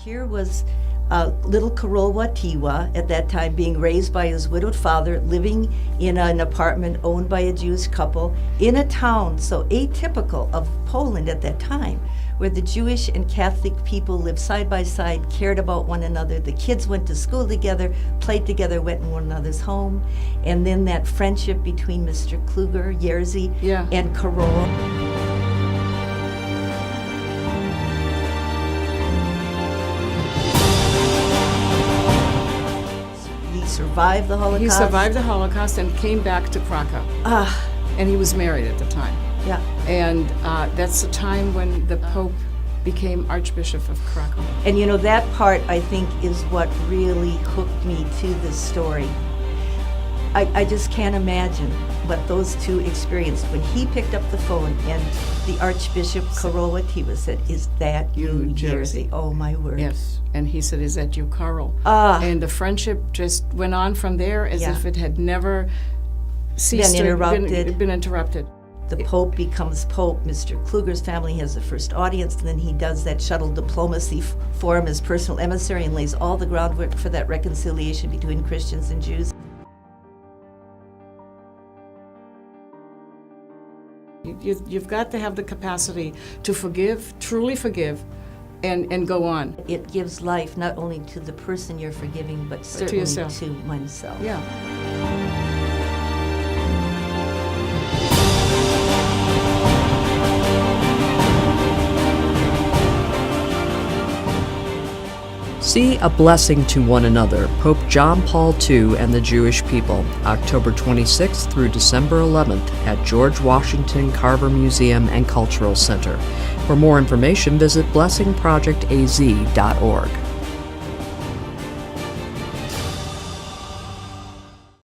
Here was little Karol Wojtyla, at that time being raised by his widowed father, living in an apartment owned by a Jewish couple in a town so atypical of Poland at that time, where the Jewish and Catholic people lived side by side, cared about one another. The kids went to school together, played together, went in one another's home. And then that friendship between Mr. Kluger, Jerzey, and Karol. He survived the Holocaust. He survived the Holocaust and came back to Krakow. And he was married at the time. Yeah. And that's the time when the Pope became Archbishop of Krakow. And you know, that part, I think, is what really hooked me to this story. I just can't imagine what those two experienced when he picked up the phone and the Archbishop Karol Wojtyla said, "Is that you, Jerzey?" Oh, my word. Yes. And he said, "Is that you, Karol?" And the friendship just went on from there as if it had never ceased been interrupted. The Pope becomes Pope. Mr. Kluger's family has the first audience, and then he does that shuttle diplomacy for him as personal emissary and lays all the groundwork for that reconciliation between Christians and Jews. You've got to have the capacity to forgive, truly forgive, and go on. It gives life not only to the person you're forgiving, but certainly to oneself. Yeah. See A Blessing to One Another, Pope John Paul II and the Jewish People, October 26th through December 11th at George Washington Carver Museum and Cultural Center. For more information, visit blessingprojectaz.org.